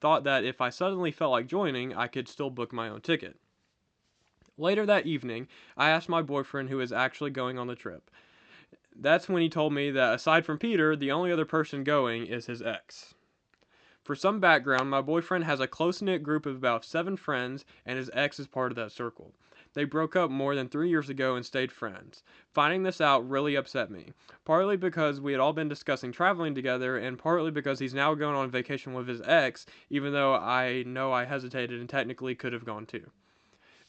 that if I suddenly felt like joining, I could still book my own ticket. Later that evening, I asked my boyfriend who is actually going on the trip. That's when he told me that aside from Peter, the only other person going is his ex. For some background, my boyfriend has a close-knit group of about 7 friends, and his ex is part of that circle. They broke up more than 3 years ago and stayed friends. Finding this out really upset me, partly because we had all been discussing traveling together, and partly because he's now going on vacation with his ex, even though I know I hesitated and technically could have gone too.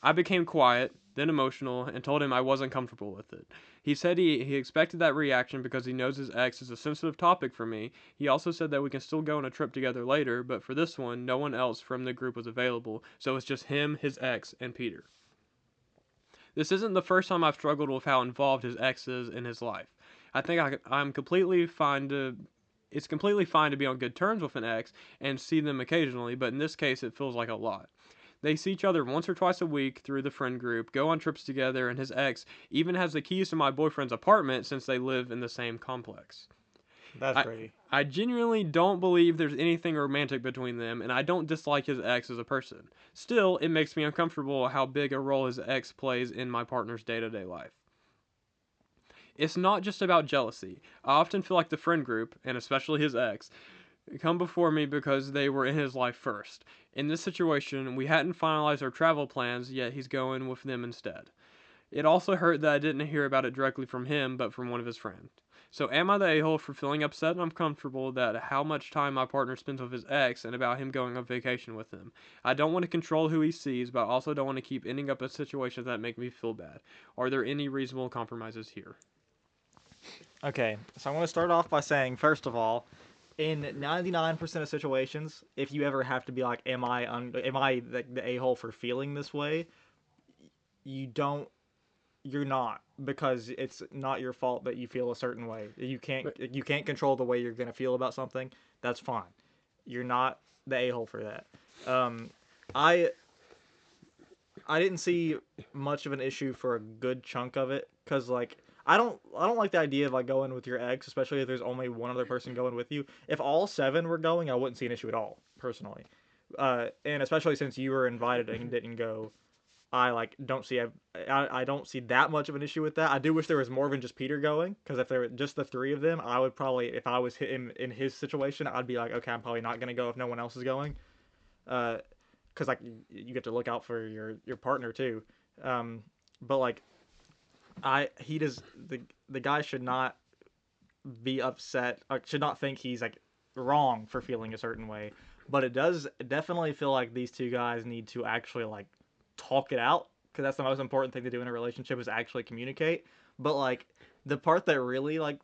I became quiet, then emotional, and told him I wasn't comfortable with it. He said he expected that reaction because he knows his ex is a sensitive topic for me. He also said that we can still go on a trip together later, but for this one, no one else from the group was available, so it's just him, his ex, and Peter. This isn't the first time I've struggled with how involved his ex is in his life. I think I'm completely fine to it's completely fine to be on good terms with an ex and see them occasionally, but in this case, it feels like a lot. They see each other once or twice a week through the friend group, go on trips together, and his ex even has the keys to my boyfriend's apartment since they live in the same complex. That's I crazy. I genuinely don't believe there's anything romantic between them, and I don't dislike his ex as a person. Still, it makes me uncomfortable how big a role his ex plays in my partner's day-to-day life. It's not just about jealousy. I often feel like the friend group, and especially his ex, come before me because they were in his life first. In this situation, we hadn't finalized our travel plans, yet he's going with them instead. It also hurt that I didn't hear about it directly from him, but from one of his friends. So am I the a-hole for feeling upset and uncomfortable that how much time my partner spends with his ex and about him going on vacation with him? I don't want to control who he sees, but I also don't want to keep ending up in situations that make me feel bad. Are there any reasonable compromises here? Okay, so I'm going to start off by saying, first of all, in 99% of situations, if you ever have to be like, am I the a-hole for feeling this way? You don't, you're not, because it's not your fault that you feel a certain way. You can't control the way you're going to feel about something. That's fine. You're not the a-hole for that. Um, I I didn't see much of an issue for a good chunk of it because like I don't like the idea of like going with your ex, especially if there's only one other person going with you. If all seven were going, I wouldn't see an issue at all personally. And especially since you were invited and didn't go, I like don't see I don't see that much of an issue with that. I do wish there was more than just Peter going because if there were just the three of them, I would probably if I was in his situation, I'd be like, okay, I'm probably not gonna go if no one else is going. Because like you get to look out for your partner too. But like I he does the guy should not be upset. Should not think he's like wrong for feeling a certain way. But it does definitely feel like these two guys need to actually like talk it out because that's the most important thing to do in a relationship is actually communicate. But like the part that really like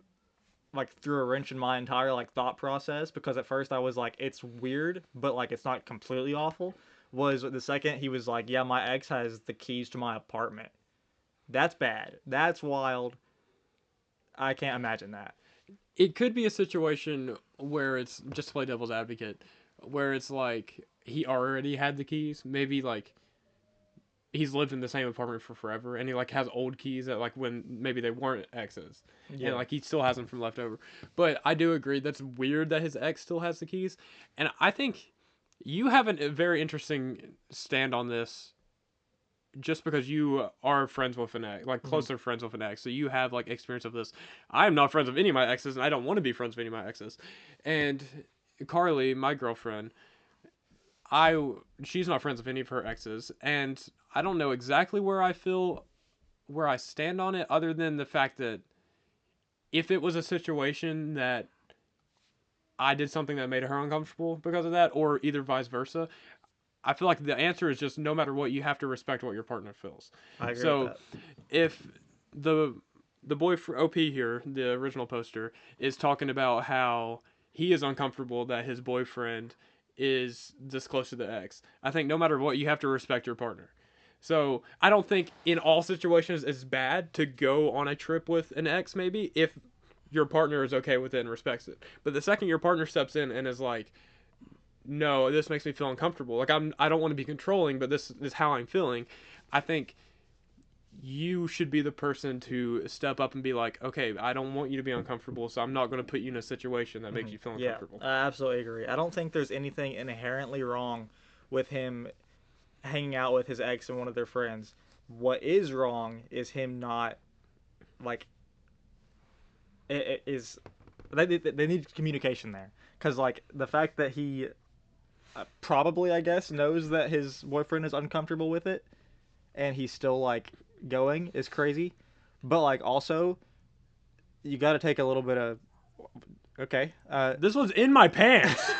threw a wrench in my entire like thought process because at first I was like it's weird but like it's not completely awful was the second he was like yeah my ex has the keys to my apartment. That's bad. That's wild. I can't imagine that. It could be a situation where it's just to play devil's advocate, where it's like he already had the keys. Maybe like he's lived in the same apartment for forever, and he like has old keys that like when maybe they weren't exes, and Yeah. like he still has them from leftover. But I do agree that's weird that his ex still has the keys, and I think you have a very interesting stand on this just because you are friends with an ex, like Mm-hmm. closer friends with an ex, so you have like experience of this. I am not friends with any of my exes, and I don't want to be friends with any of my exes. And Carly, my girlfriend, I she's not friends with any of her exes, and I don't know exactly where I stand on it, other than the fact that if it was a situation that I did something that made her uncomfortable because of that, or either vice versa, I feel like the answer is just no matter what, you have to respect what your partner feels. I agree with So that. if the the boy for OP here, the original poster, is talking about how he is uncomfortable that his boyfriend is this close to the ex. I think no matter what, you have to respect your partner. So I don't think in all situations it's bad to go on a trip with an ex, maybe if your partner is okay with it and respects it. But the second your partner steps in and is like, no, this makes me feel uncomfortable. Like I don't want to be controlling, but this is how I'm feeling. I think you should be the person to step up and be like, okay, I don't want you to be uncomfortable, so I'm not going to put you in a situation that makes Hmm. you feel Yeah, uncomfortable. I absolutely agree. I don't think there's anything inherently wrong with him hanging out with his ex and one of their friends. What is wrong is him not like it is they need communication there because like the fact that he probably I guess knows that his boyfriend is uncomfortable with it and he's still like going is crazy. But like also you got to take a little bit of okay. This was in my pants.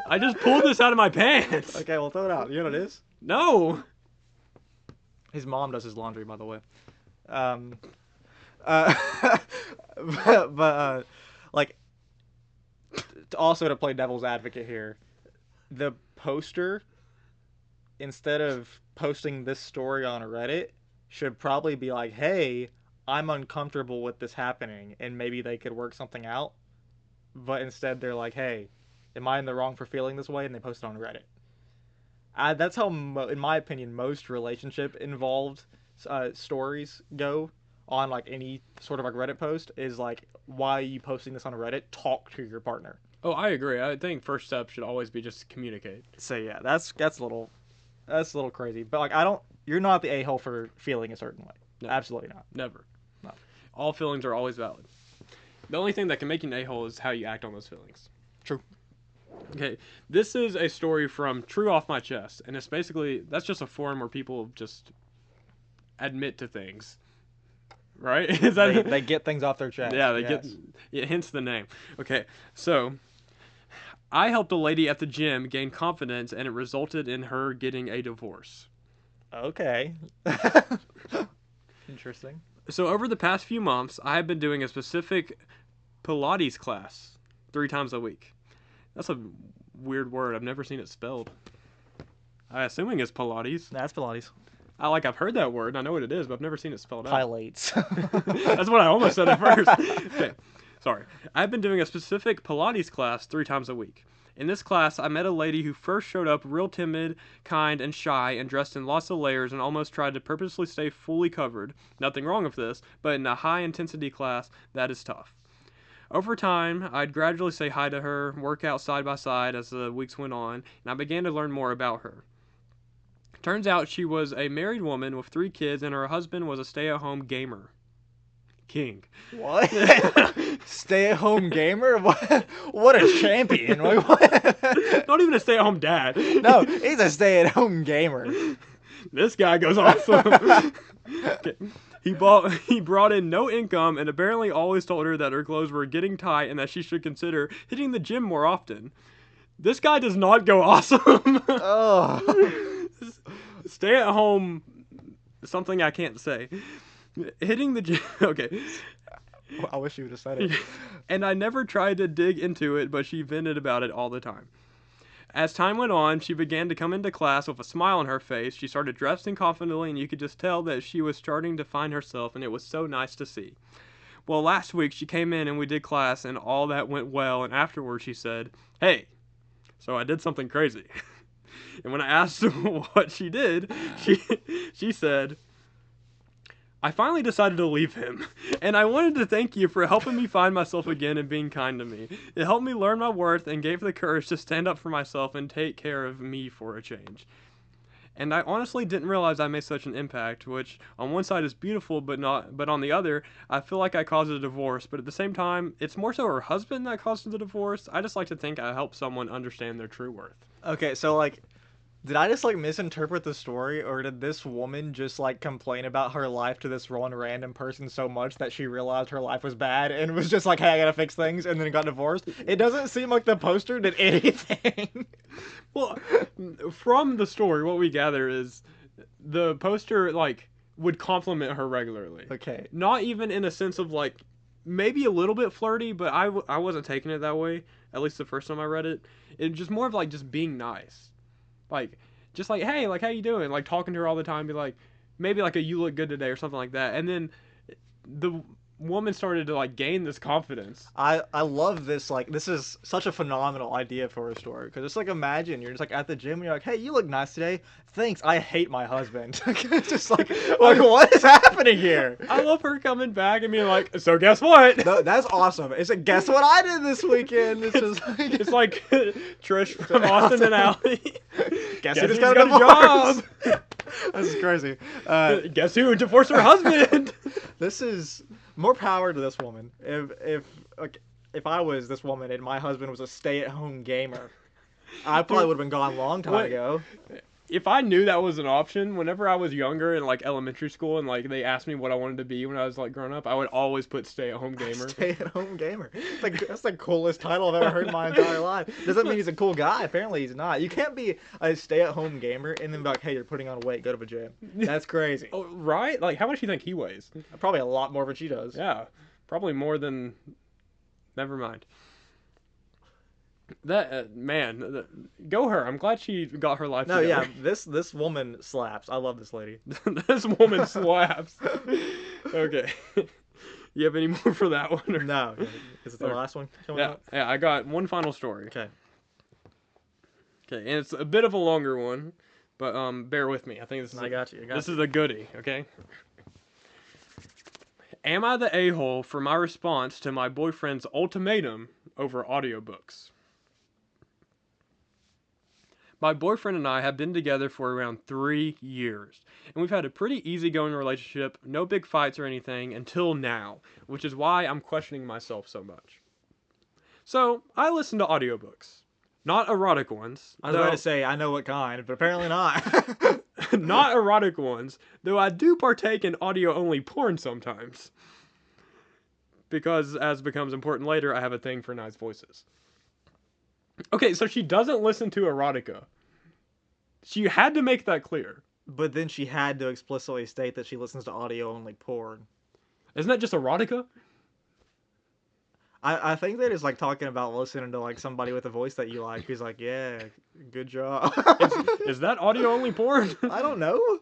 I just pulled this out of my pants. Okay, well throw it out. You know what it is? No. His mom does his laundry, by the way. Um, uh, but like also to play devil's advocate here, the poster instead of posting this story on Reddit should probably be like, "Hey, I'm uncomfortable with this happening, and maybe they could work something out. But instead, they're like, hey, am I in the wrong for feeling this way? And they post it on Reddit. That's how, in my opinion, most relationship involved stories go on like any sort of like Reddit post is like, why are you posting this on Reddit? Talk to your partner. Oh, I agree. I think first step should always be just to communicate. So yeah, that's a little crazy. But like, I don't. You're not the a-hole for feeling a certain way. No. Absolutely not. Never. No. All feelings are always valid. The only thing that can make you an a-hole is how you act on those feelings. True. Okay, this is a story from True Off My Chest, and it's basically, that's just a forum where people just admit to things. Right? Is that They get things off their chest. Yeah, they get, it hence the name. Okay, so I helped a lady at the gym gain confidence, and it resulted in her getting a divorce. Okay. Interesting. So over the past few months, I have been doing a specific Pilates class 3 times a week. That's a weird word. I've never seen it spelled. I'm assuming it's Pilates. That's Pilates. I've heard that word. I know what it is, but I've never seen it spelled out. Pilates. That's what I almost said at first. Okay, sorry. I've been doing a specific Pilates class 3 times a week. In this class, I met a lady who first showed up real timid, kind, and shy, and dressed in lots of layers and almost tried to purposely stay fully covered. Nothing wrong with this, but in a high-intensity class, that is tough. Over time, I'd gradually say hi to her, work out side by side as the weeks went on, and I began to learn more about her. Turns out she was a married woman with 3 kids, and her husband was a stay-at-home gamer. King. What? Stay-at-home gamer? What a champion. What? Not even a stay-at-home dad. No, he's a stay-at-home gamer. This guy goes awesome. Okay. He brought in no income and apparently always told her that her clothes were getting tight and that she should consider hitting the gym more often. This guy does not go awesome. Oh. Stay at home, something I can't say. Hitting the gym. Okay. I wish you would have said it. And I never tried to dig into it, but she vented about it all the time. As time went on, she began to come into class with a smile on her face. She started dressing confidently, and you could just tell that she was starting to find herself, and it was so nice to see. Well, last week she came in and we did class, and all that went well, and afterwards she said, "Hey, so I did something crazy." And when I asked her what she did, she said, "I finally decided to leave him, and I wanted to thank you for helping me find myself again and being kind to me. It helped me learn my worth and gave the courage to stand up for myself and take care of me for a change. And I honestly didn't realize I made such an impact, which on one side is beautiful, but on the other, I feel like I caused a divorce. But at the same time, it's more so her husband that caused the divorce. I just like to think I helped someone understand their true worth." Okay, so like, did I just like misinterpret the story, or did this woman just like complain about her life to this one random person so much that she realized her life was bad and was just like, "Hey, I gotta fix things," and then got divorced? It doesn't seem like the poster did anything. Well, from the story, what we gather is the poster like would compliment her regularly. Okay. Not even in a sense of like maybe a little bit flirty, but I wasn't taking it that way. At least the first time I read it, it just more of like just being nice. Like, just like, "Hey, like, how you doing?" Like, talking to her all the time, be like, maybe like a "you look good today" or something like that. And then the woman started to like gain this confidence. I love this. Like, this is such a phenomenal idea for a story, because it's like, imagine you're just like at the gym and you're like, "Hey, you look nice today. Thanks. I hate my husband." It's just like what is happening here? I love her coming back and being like, "So guess what?" No, that's awesome. It's like, guess what I did this weekend? It's just like, It's like Trish from Austin and Ally. Guess Guess who just who's got got a a divorce? This is crazy. Guess who divorced her husband? This is more power to this woman. If I was this woman and my husband was a stay-at-home gamer, I probably would have been gone a long time ago. If I knew that was an option, whenever I was younger in like elementary school and like they asked me what I wanted to be when I was like growing up, I would always put stay-at-home gamer. Stay-at-home gamer. That's the coolest title I've ever heard in my entire life. Doesn't mean he's a cool guy. Apparently he's not. You can't be a stay-at-home gamer and then be like, "Hey, you're putting on weight. Go to the gym." That's crazy. Oh, right? Like, how much do you think he weighs? Probably a lot more than she does. Yeah, probably more than. Never mind. That man, go her. I'm glad she got her life No, together. yeah, this woman slaps. I love this lady. This woman slaps. Okay. You have any more for that one? Or? No, okay. Is it the Okay. last one coming Yeah, up? yeah. I got one final story. Okay, Okay, and it's a bit of a longer one, but bear with me. I think I got you. I got this is you. a goodie. Okay. Am I the a-hole for my response to my boyfriend's ultimatum over audiobooks? My boyfriend and I have been together for around 3 years, and we've had a pretty easygoing relationship, no big fights or anything until now, which is why I'm questioning myself so much. So, I listen to audiobooks. Not erotic ones, I was about to though. say I know what kind, but apparently not. Not erotic ones, though I do partake in audio only porn sometimes. Because, as becomes important later, I have a thing for nice voices. Okay, so she doesn't listen to erotica. She had to make that clear. But then she had to explicitly state that she listens to audio only porn. Isn't that just erotica? I think they're just like talking about listening to like somebody with a voice that you like who's like, yeah, good job. Is that audio only porn? I don't know.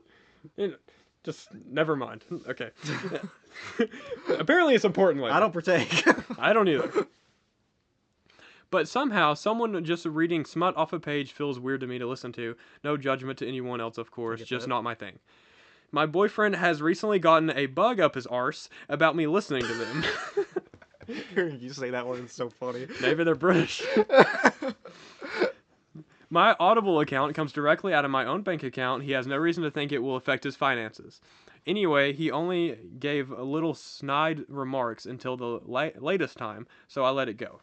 Just never mind. Okay. Apparently it's important later. I don't partake. I don't either. But somehow, someone just reading smut off a page feels weird to me to listen to. No judgment to anyone else, of course, just that. not my thing. My boyfriend has recently gotten a bug up his arse about me listening to them. Hearing you say that word is so funny. Maybe they're British. My Audible account comes directly out of my own bank account. He has no reason to think it will affect his finances. Anyway, he only gave a little snide remarks until the latest time, so I let it go.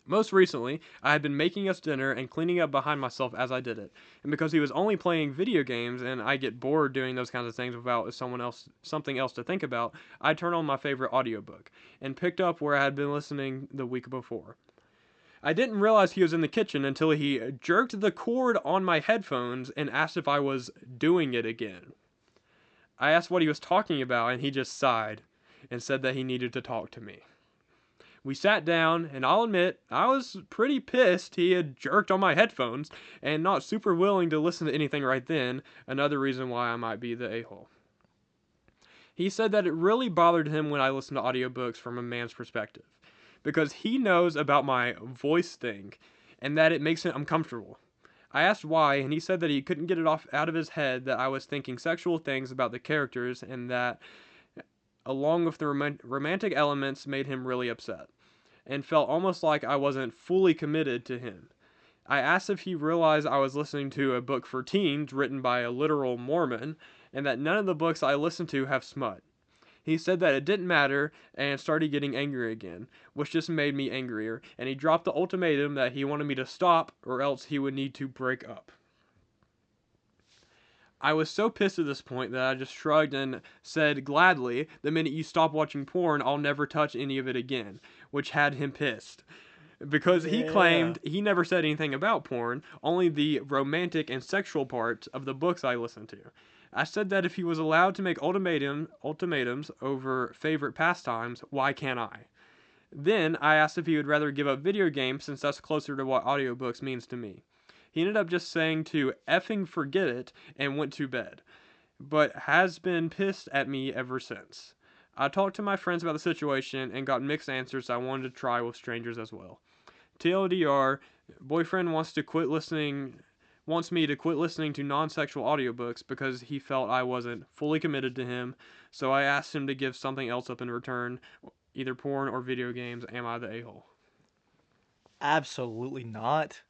Most recently, I had been making us dinner and cleaning up behind myself as I did it. And because he was only playing video games and I get bored doing those kinds of things without something else to think about, I turned on my favorite audiobook and picked up where I had been listening the week before. I didn't realize he was in the kitchen until he jerked the cord on my headphones and asked if I was doing it again. I asked what he was talking about and he just sighed and said that he needed to talk to me. We sat down, and I'll admit, I was pretty pissed he had jerked on my headphones, and not super willing to listen to anything right then, another reason why I might be the a-hole. He said that it really bothered him when I listened to audiobooks from a man's perspective, because he knows about my voice thing, and that it makes him uncomfortable. I asked why, and he said that he couldn't get it out of his head that I was thinking sexual things about the characters, and that along with the romantic elements made him really upset, and felt almost like I wasn't fully committed to him. I asked if he realized I was listening to a book for teens written by a literal Mormon, and that none of the books I listened to have smut. He said that it didn't matter and started getting angry again, which just made me angrier, and he dropped the ultimatum that he wanted me to stop or else he would need to break up. I was so pissed at this point that I just shrugged and said gladly, the minute you stop watching porn, I'll never touch any of it again, which had him pissed. Because he claimed he never said anything about porn, only the romantic and sexual parts of the books I listened to. I said that if he was allowed to make ultimatums over favorite pastimes, why can't I? Then I asked if he would rather give up video games since that's closer to what audiobooks means to me. He ended up just saying to effing forget it and went to bed, but has been pissed at me ever since. I talked to my friends about the situation and got mixed answers I wanted to try with strangers as well. TLDR, boyfriend wants me to quit listening to non-sexual audiobooks because he felt I wasn't fully committed to him, so I asked him to give something else up in return, either porn or video games. Am I the a-hole? Absolutely not.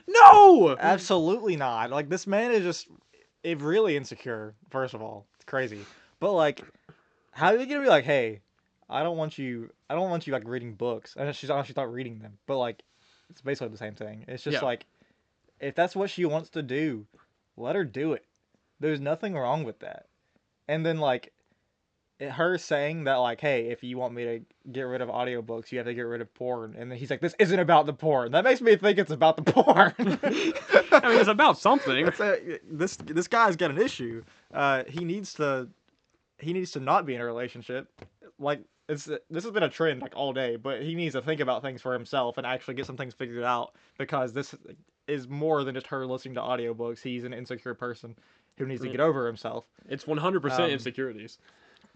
No! Absolutely not. Like, this man is just really insecure, first of all. It's crazy. But like, how are you gonna be like, hey, I don't want you like reading books. And she's not reading them. But like, it's basically the same thing. It's just Yeah. like, if that's what she wants to do, let her do it. There's nothing wrong with that. And then like, her saying that like, hey, if you want me to get rid of audiobooks, you have to get rid of porn. And then he's like, this isn't about the porn. That makes me think it's about the porn. I mean, it's about something. This guy's got an issue. He needs to not be in a relationship. Like, this has been a trend like all day, but he needs to think about things for himself and actually get some things figured out because this is more than just her listening to audiobooks. He's an insecure person who needs to get over himself. It's 100% insecurities.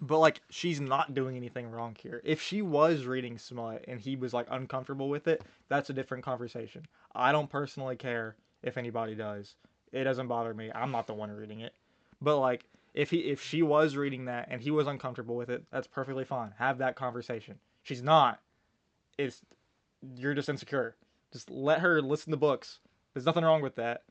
But like she's not doing anything wrong here. If she was reading smut and he was like uncomfortable with it, that's a different conversation. I don't personally care if anybody does. It doesn't bother me. I'm not the one reading it. But like if she was reading that and he was uncomfortable with it, that's perfectly fine. Have that conversation. She's not. It's you're just insecure. Just let her listen to books. There's nothing wrong with that.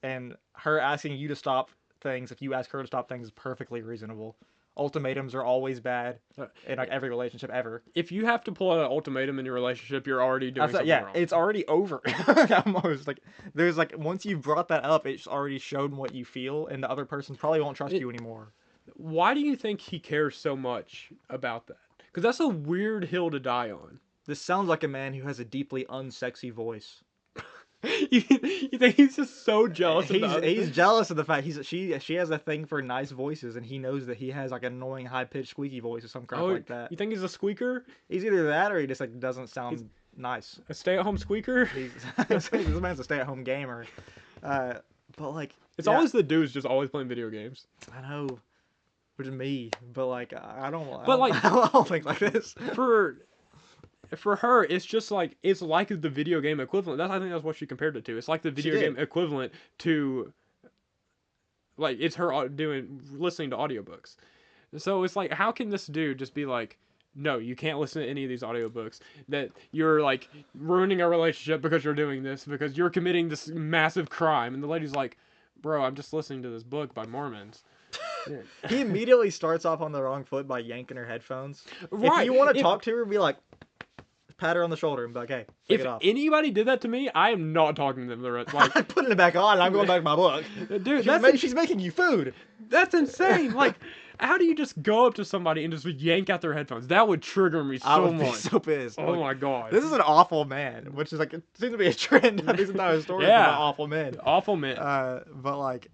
And her asking you to stop things, if you ask her to stop things, is perfectly reasonable. Ultimatums are always bad in like every relationship ever. If you have to pull out an ultimatum in your relationship, you're already doing something wrong. It's already over. Almost like there's like once you've brought that up, it's already shown what you feel, and the other person probably won't trust you anymore. Why do you think he cares so much about that? Because that's a weird hill to die on. This sounds like a man who has a deeply unsexy voice. you think he's just so jealous? He's jealous of the fact she has a thing for nice voices, and he knows that he has like an annoying high pitched squeaky voice or some crap like that. You think he's a squeaker? He's either that or he just like doesn't sound nice. A stay at home squeaker? This man's a stay at home gamer. But like it's always the dudes just always playing video games. I know, which is me. But like I don't think like this. For her, it's just like it's like the video game equivalent. I think that's what she compared it to. It's like the video game equivalent to, like it's her listening to audiobooks. So it's like, how can this dude just be like, no, you can't listen to any of these audiobooks. That you're like ruining our relationship because you're doing this because you're committing this massive crime. And the lady's like, bro, I'm just listening to this book by Mormons. He immediately starts off on the wrong foot by yanking her headphones. Right. If you want to talk to her, be like, pat her on the shoulder and be like, hey, take it off. If anybody did that to me, I am not talking to them the rest. Like, I'm putting it back on and I'm going back to my book. Dude, she's making you food. That's insane. Like, how do you just go up to somebody and just yank out their headphones? That would trigger me so much. I would be so pissed. Oh my god. This is an awful man, which is like, it seems to be a trend of these entire stories about awful men. Awful men. But like,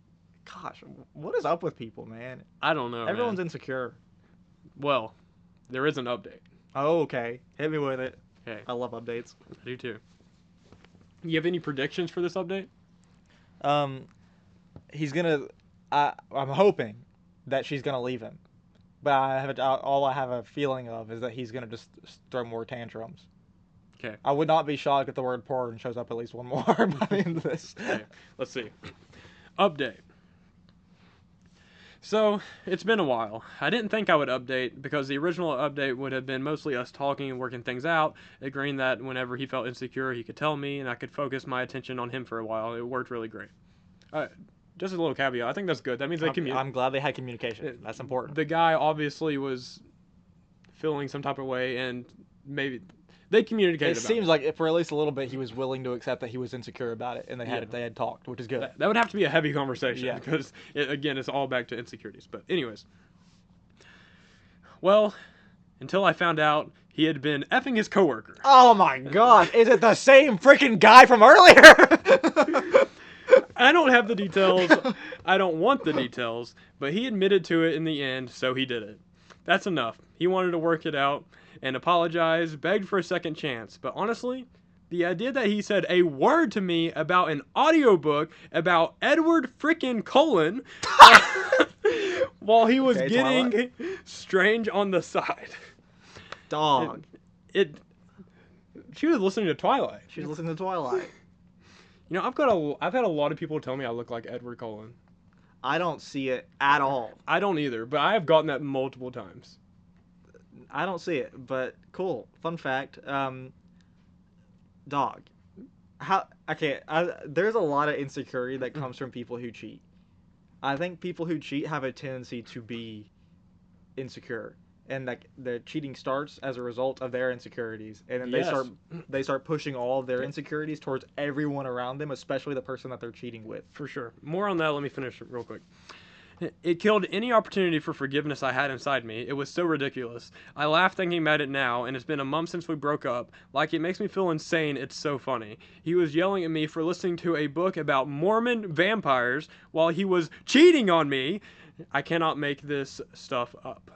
gosh, what is up with people, man? I don't know. Everyone's insecure. Well, there is an update. Oh, okay. Hit me with it. Okay. I love updates. I do too. You have any predictions for this update? He's gonna. I'm hoping that she's gonna leave him, but all I have a feeling of is that he's gonna just throw more tantrums. Okay. I would not be shocked if the word porn shows up at least one more by the end of this. Okay. Let's see. Update. So, it's been a while. I didn't think I would update because the original update would have been mostly us talking and working things out, agreeing that whenever he felt insecure, he could tell me and I could focus my attention on him for a while. It worked really great. Just a little caveat. I think that's good. That means they communicate. I'm glad they had communication. That's important. The guy obviously was feeling some type of way and maybe they communicated. It seems like for at least a little bit he was willing to accept that he was insecure about it, and they had talked, which is good. That would have to be a heavy conversation because again, it's all back to insecurities. But anyways, well, until I found out he had been effing his coworker. Oh my god! Is it the same freaking guy from earlier? I don't have the details. I don't want the details, but he admitted to it in the end, so he did it. That's enough. He wanted to work it out and apologized, begged for a second chance. But honestly, the idea that he said a word to me about an audiobook about Edward frickin' Cullen while he was getting Twilight. Strange on the side. Dog. She was listening to Twilight. She was listening to Twilight. You know, I've had a lot of people tell me I look like Edward Cullen. I don't see it at all. I don't either, but I have gotten that multiple times. I don't see it, but cool. Fun fact. Dog. There's a lot of insecurity that comes from people who cheat. I think people who cheat have a tendency to be insecure. And like the cheating starts as a result of their insecurities, and then they start pushing all of their insecurities towards everyone around them, especially the person that they're cheating with. For sure. More on that. Let me finish real quick. It killed any opportunity for forgiveness I had inside me. It was so ridiculous. I laugh thinking about it now, and it's been a month since we broke up. Like, it makes me feel insane. It's so funny. He was yelling at me for listening to a book about Mormon vampires while he was cheating on me. I cannot make this stuff up.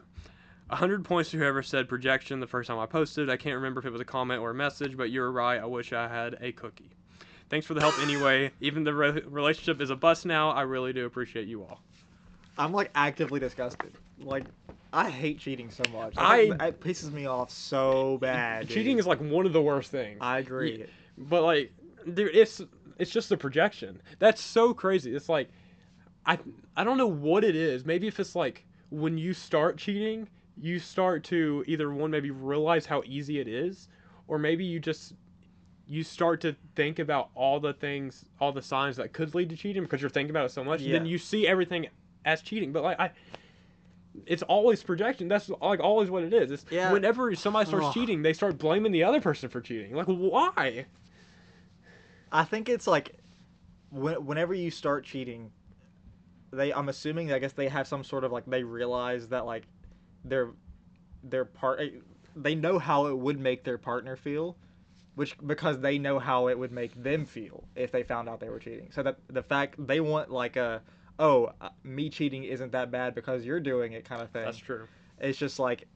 100 points to whoever said projection the first time I posted. I can't remember if it was a comment or a message, but you're right. I wish I had a cookie. Thanks for the help anyway. Even the relationship is a bust now. I really do appreciate you all. I'm like actively disgusted. Like, I hate cheating so much. It pisses me off so bad. Cheating dude. is like one of the worst things. I agree. But like, dude, it's just the projection. That's so crazy. It's like, I don't know what it is. Maybe if it's like when you start cheating, you start to either maybe realize how easy it is, or maybe you start to think about all the signs that could lead to cheating because you're thinking about it so much. Yeah. And then you see everything as cheating. But like it's always projection. That's like always what it is. It's whenever somebody starts cheating, they start blaming the other person for cheating. Like, why? I think it's like whenever you start cheating, I'm assuming, I guess they have some sort of like, they realize that like their they know how it would make their partner feel, because they know how it would make them feel if they found out they were cheating. So that the fact they want like me cheating isn't that bad because you're doing it kind of thing. That's true. It's just like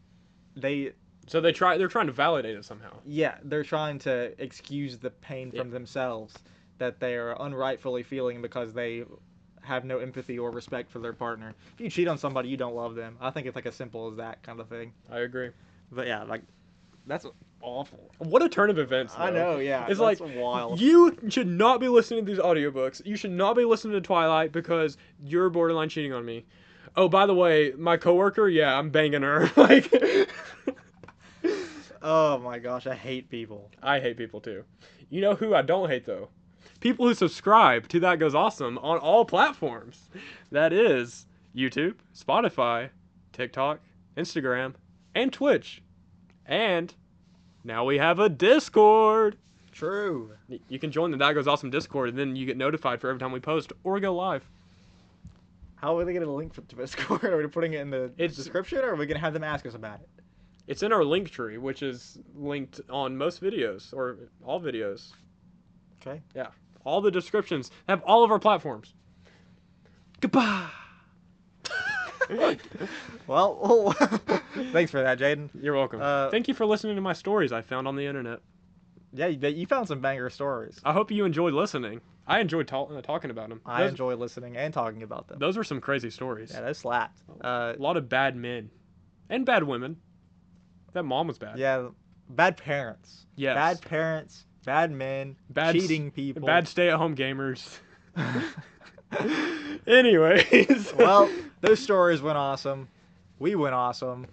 they're trying to validate it somehow. Yeah, they're trying to excuse the pain from themselves that they are unrightfully feeling because they have no empathy or respect for their partner. If you cheat on somebody, you don't love them. I think it's like as simple as that kind of thing. I agree. But yeah, like, that's awful. What a turn of events, though. I know, yeah. It's that's like, wild. You should not be listening to these audiobooks. You should not be listening to Twilight because you're borderline cheating on me. Oh, by the way, my coworker, yeah, I'm banging her. Like, oh my gosh, I hate people. I hate people too. You know who I don't hate though? People who subscribe to That Goes Awesome on all platforms. That is YouTube, Spotify, TikTok, Instagram, and Twitch. And now we have a Discord. True. You can join the That Goes Awesome Discord, and then you get notified for every time we post or go live. How are they going to link to Discord? Are we putting it in the description, or are we going to have them ask us about it? It's in our link tree, which is linked on most videos, or all videos. Okay. Yeah. All the descriptions have all of our platforms. Goodbye. Well, thanks for that, Jaden. You're welcome. Thank you for listening to my stories I found on the internet. Yeah, you found some banger stories. I hope you enjoyed listening. I enjoyed talking about them. I enjoy listening and talking about them. Those were some crazy stories. Yeah, those slapped. A lot of bad men. And bad women. That mom was bad. Yeah, bad parents. Yes. Bad parents, bad men, cheating people. Bad stay-at-home gamers. Anyways. Well, those stories went awesome. We went awesome.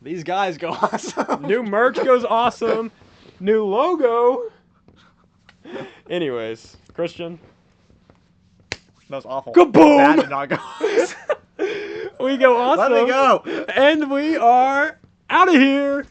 These guys go awesome. New merch goes awesome. New logo. Anyways, Christian. That was awful. Kaboom! That did not go. We go awesome. Let me go. And we are out of here.